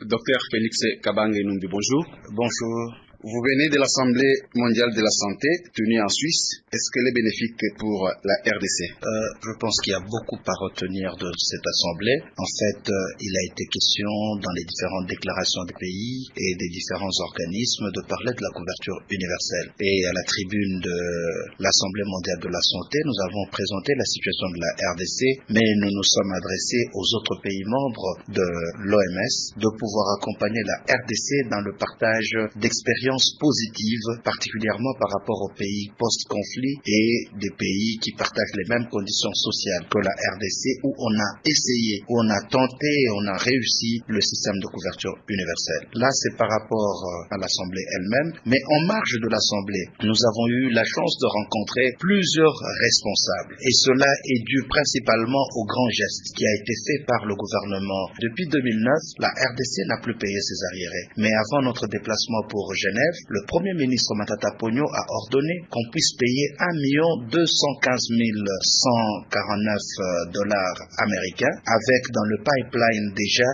Docteur Félix Kabange Numbi, bonjour. Bonjour. Vous venez de l'Assemblée mondiale de la santé tenue en Suisse. Est-ce qu'elle est bénéfique pour la RDC? Je pense qu'il y a beaucoup à retenir de cette Assemblée. En fait, il a été question dans les différentes déclarations des pays et des différents organismes de parler de la couverture universelle. Et à la tribune de l'Assemblée mondiale de la santé, nous avons présenté la situation de la RDC, mais nous nous sommes adressés aux autres pays membres de l'OMS de pouvoir accompagner la RDC dans le partage d'expériences positives, particulièrement par rapport aux pays post-conflit et des pays qui partagent les mêmes conditions sociales que la RDC, où on a essayé, où on a tenté et on a réussi le système de couverture universelle. Là, c'est par rapport à l'Assemblée elle-même, mais en marge de l'Assemblée, nous avons eu la chance de rencontrer plusieurs responsables, et cela est dû principalement au grand geste qui a été fait par le gouvernement. Depuis 2009, la RDC n'a plus payé ses arriérés, mais avant notre déplacement pour Genève, le Premier ministre Matata Ponyo a ordonné qu'on puisse payer $1 215 149 américains, avec dans le pipeline déjà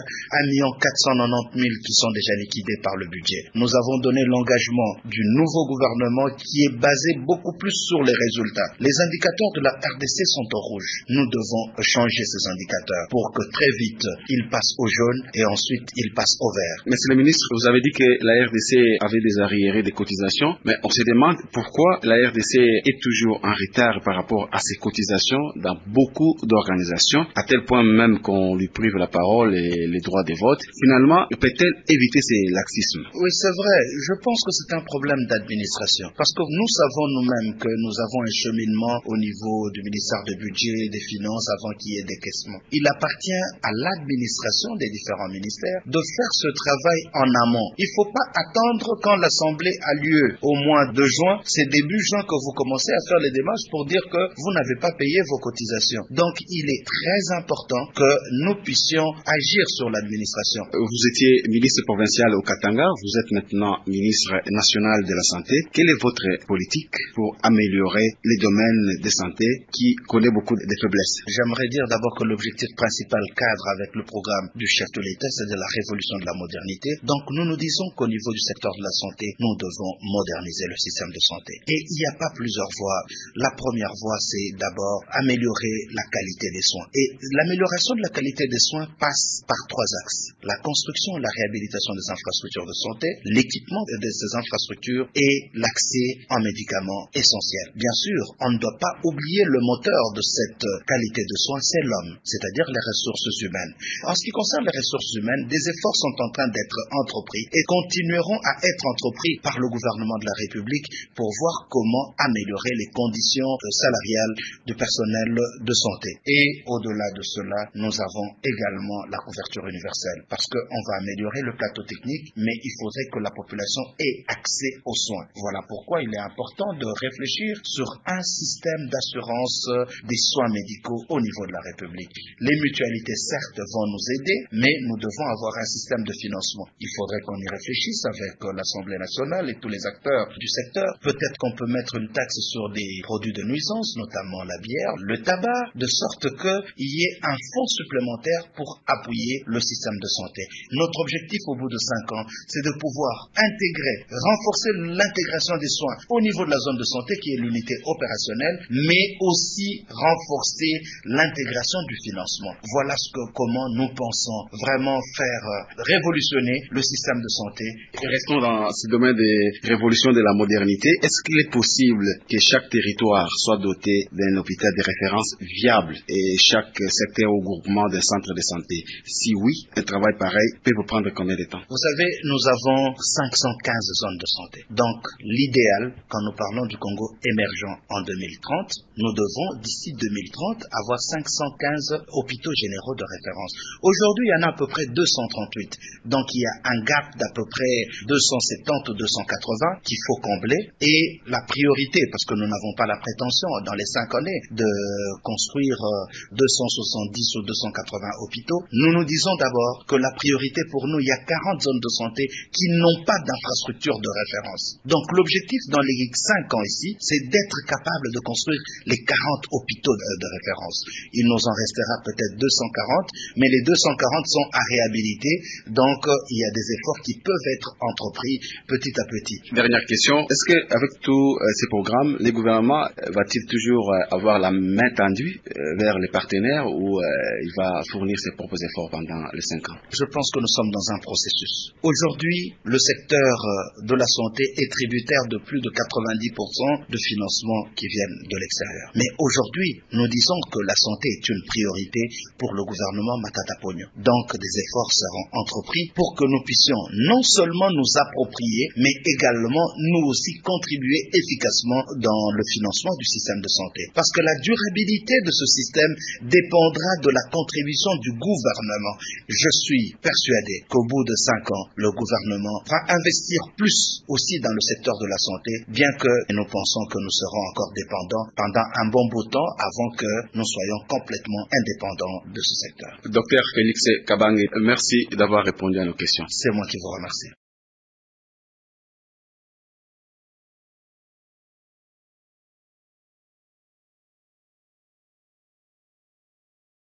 $1 490 000 qui sont déjà liquidés par le budget. Nous avons donné l'engagement du nouveau gouvernement qui est basé beaucoup plus sur les résultats. Les indicateurs de la RDC sont au rouge. Nous devons changer ces indicateurs pour que très vite ils passent au jaune et ensuite ils passent au vert. Monsieur le ministre, vous avez dit que la RDC avait des arriérés des cotisations, mais on se demande pourquoi la RDC est toujours en retard par rapport à ses cotisations dans beaucoup d'organisations, à tel point même qu'on lui prive la parole et les droits de vote. Finalement, peut-elle éviter ces laxismes? Oui, c'est vrai. Je pense que c'est un problème d'administration. Parce que nous savons nous-mêmes que nous avons un cheminement au niveau du ministère du Budget, des Finances, avant qu'il y ait décaissement. Il appartient à l'administration des différents ministères de faire ce travail en amont. Il ne faut pas attendre quand l'Assemblée a lieu au mois de juin. C'est début juin que vous commencez à faire les démarches pour dire que vous n'avez pas payé vos cotisations. Donc, il est très important que nous puissions agir sur l'administration. Vous étiez ministre provincial au Katanga, vous êtes maintenant ministre national de la santé. Quelle est votre politique pour améliorer les domaines de santé qui connaissent beaucoup de faiblesses? J'aimerais dire d'abord que l'objectif principal cadre avec le programme du chef de l'État, c'est de la révolution de la modernité. Donc nous nous disons qu'au niveau du secteur de la santé, nous devons moderniser le système de santé. Et il n'y a pas plusieurs voies. La première voie, c'est d'abord améliorer la qualité des soins. Et l'amélioration de la qualité des soins passe par trois axes. La construction et la réhabilitation des infrastructures de santé, l'équipement de ces infrastructures et l'accès en médicaments essentiels. Bien sûr, on ne doit pas oublier le moteur de cette qualité de soins, c'est l'homme, c'est-à-dire les ressources humaines. En ce qui concerne les ressources humaines, des efforts sont en train d'être entrepris et continueront à être entrepris par le gouvernement de la République pour voir comment améliorer les conditions salariales du personnel de santé. Et au-delà de cela, nous avons également la couverture universelle parce qu'on va améliorer le plateau technique, mais il faudrait que la population ait accès aux soins. Voilà pourquoi il est important de réfléchir sur un système d'assurance des soins médicaux au niveau de la République. Les mutualités, certes, vont nous aider, mais nous devons avoir un système de financement. Il faudrait qu'on y réfléchisse avec l'Assemblée nationale et tous les acteurs du secteur. Peut-être qu'on peut mettre une taxe sur des produits de nuisance, notamment la bière, le tabac, de sorte qu'il y ait un fonds supplémentaire pour appuyer le système de santé. Notre objectif au bout de 5 ans, c'est de pouvoir intégrer, renforcer l'intégration des soins au niveau de la zone de santé qui est l'unité opérationnelle, mais aussi renforcer l'intégration du financement. Voilà comment nous pensons vraiment faire révolutionner le système de santé. Et restons dans ce domaine de révolution de la modernité. Est-ce qu'il est possible que chaque territoire soit doté d'un hôpital de référence viable et chaque secteur ou groupement d'un centre de santé? Si oui, un travail pareil peut vous prendre combien de temps? Vous savez, nous avons 515 zones de santé. Donc, l'idéal, quand nous parlons du Congo émergent en 2030, nous devons, d'ici 2030, avoir 515 hôpitaux généraux de référence. Aujourd'hui, il y en a à peu près 238. Donc, il y a un gap d'à peu près 270 280 qu'il faut combler, et la priorité, parce que nous n'avons pas la prétention dans les 5 années de construire 270 ou 280 hôpitaux, nous disons d'abord que la priorité pour nous, il y a 40 zones de santé qui n'ont pas d'infrastructure de référence. Donc l'objectif dans les 5 ans ici, c'est d'être capable de construire les 40 hôpitaux de référence. Il nous en restera peut-être 240, mais les 240 sont à réhabiliter, donc il y a des efforts qui peuvent être entrepris petit à petit. Dernière question, est-ce qu'avec tous ces programmes, le gouvernement va-t-il toujours avoir la main tendue vers les partenaires ou il va fournir ses propres efforts pendant les 5 ans? Je pense que nous sommes dans un processus. Aujourd'hui, le secteur de la santé est tributaire de plus de 90% de financements qui viennent de l'extérieur. Mais aujourd'hui, nous disons que la santé est une priorité pour le gouvernement Matata Ponyo. Donc, des efforts seront entrepris pour que nous puissions non seulement nous approprier, mais également nous aussi contribuer efficacement dans le financement du système de santé. Parce que la durabilité de ce système dépendra de la contribution du gouvernement. Je suis persuadé qu'au bout de 5 ans, le gouvernement va investir plus aussi dans le secteur de la santé, bien que nous pensons que nous serons encore dépendants pendant un bon bout de temps avant que nous soyons complètement indépendants de ce secteur. Docteur Félix Kabange, merci d'avoir répondu à nos questions. C'est moi qui vous remercie.